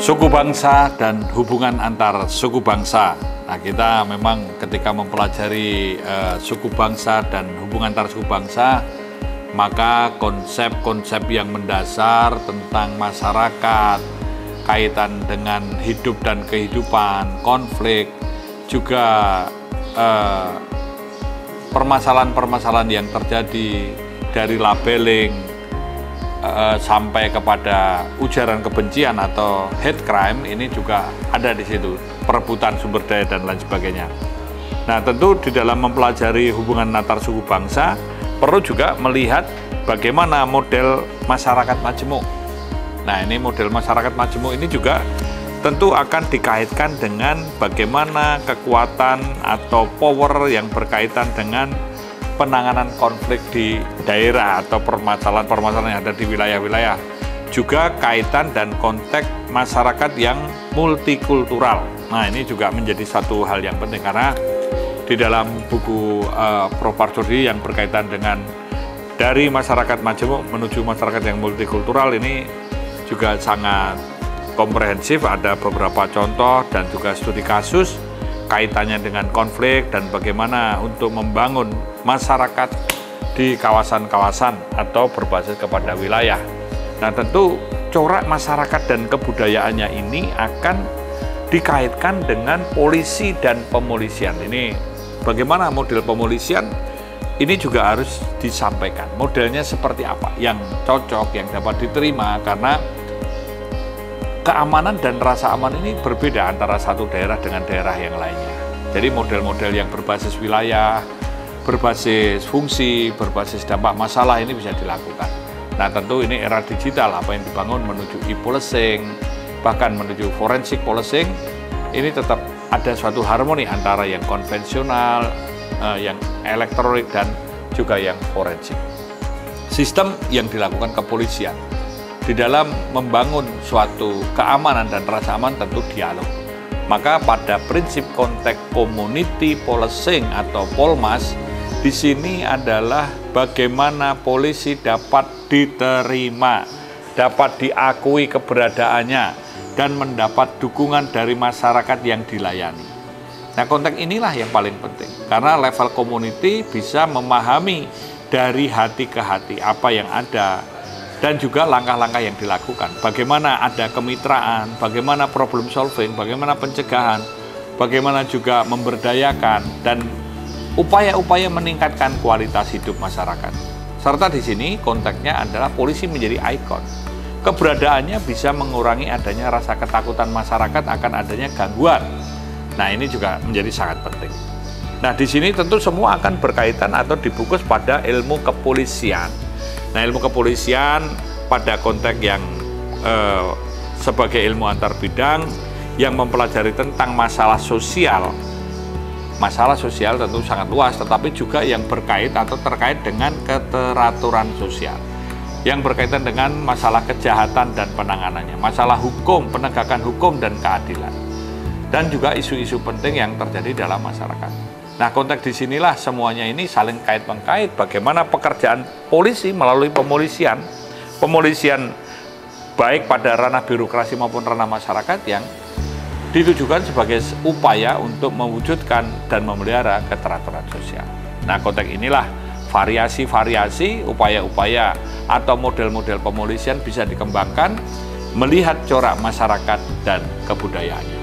Suku bangsa dan hubungan antar suku bangsa. Nah, kita memang ketika mempelajari suku bangsa dan hubungan antar suku bangsa, maka konsep-konsep yang mendasar tentang masyarakat, kaitan dengan hidup dan kehidupan, konflik, juga permasalahan-permasalahan yang terjadi dari labeling sampai kepada ujaran kebencian atau hate crime, ini juga ada di situ, perebutan sumber daya dan lain sebagainya. Nah, tentu di dalam mempelajari hubungan antar suku bangsa perlu juga melihat bagaimana model masyarakat majemuk. Nah, ini model masyarakat majemuk ini juga tentu akan dikaitkan dengan bagaimana kekuatan atau power yang berkaitan dengan penanganan konflik di daerah atau permasalahan-permasalahan yang ada di wilayah-wilayah. Juga kaitan dan konteks masyarakat yang multikultural. Nah, ini juga menjadi satu hal yang penting karena di dalam buku Prof. Parsudi yang berkaitan dengan dari masyarakat majemuk menuju masyarakat yang multikultural ini juga sangat komprehensif, ada beberapa contoh dan juga studi kasus kaitannya dengan konflik dan bagaimana untuk membangun masyarakat di kawasan-kawasan atau berbasis kepada wilayah. Nah, tentu corak masyarakat dan kebudayaannya ini akan dikaitkan dengan polisi dan pemolisian. Ini bagaimana model pemolisian ini juga harus disampaikan. Modelnya seperti apa yang cocok, yang dapat diterima, karena keamanan dan rasa aman ini berbeda antara satu daerah dengan daerah yang lainnya. Jadi model-model yang berbasis wilayah, berbasis fungsi, berbasis dampak masalah ini bisa dilakukan. Nah, tentu ini era digital, apa yang dibangun menuju e-policing, bahkan menuju forensic policing, ini tetap ada suatu harmoni antara yang konvensional, yang elektronik, dan juga yang forensik. Sistem yang dilakukan kepolisian di dalam membangun suatu keamanan dan rasa aman tentu dialog. Maka pada prinsip konteks community policing atau Polmas, di sini adalah bagaimana polisi dapat diterima, dapat diakui keberadaannya, dan mendapat dukungan dari masyarakat yang dilayani. Nah, konteks inilah yang paling penting, karena level community bisa memahami dari hati ke hati apa yang ada, dan juga langkah-langkah yang dilakukan. Bagaimana ada kemitraan, bagaimana problem solving, bagaimana pencegahan, bagaimana juga memberdayakan, dan upaya-upaya meningkatkan kualitas hidup masyarakat. Serta di sini konteksnya adalah polisi menjadi ikon. Keberadaannya bisa mengurangi adanya rasa ketakutan masyarakat akan adanya gangguan. Nah, ini juga menjadi sangat penting. Nah, di sini tentu semua akan berkaitan atau dibungkus pada ilmu kepolisian. Nah, ilmu kepolisian pada konteks yang sebagai ilmu antar bidang yang mempelajari tentang masalah sosial. Masalah sosial tentu sangat luas, tetapi juga yang berkait atau terkait dengan keteraturan sosial. Yang berkaitan dengan masalah kejahatan dan penanganannya, masalah hukum, penegakan hukum dan keadilan. Dan juga isu-isu penting yang terjadi dalam masyarakat. Nah, konteks disinilah semuanya ini saling kait-mengkait bagaimana pekerjaan polisi melalui pemolisian baik pada ranah birokrasi maupun ranah masyarakat yang ditujukan sebagai upaya untuk mewujudkan dan memelihara keteraturan sosial. Nah, konteks inilah variasi-variasi, upaya-upaya atau model-model pemolisian bisa dikembangkan melihat corak masyarakat dan kebudayaannya.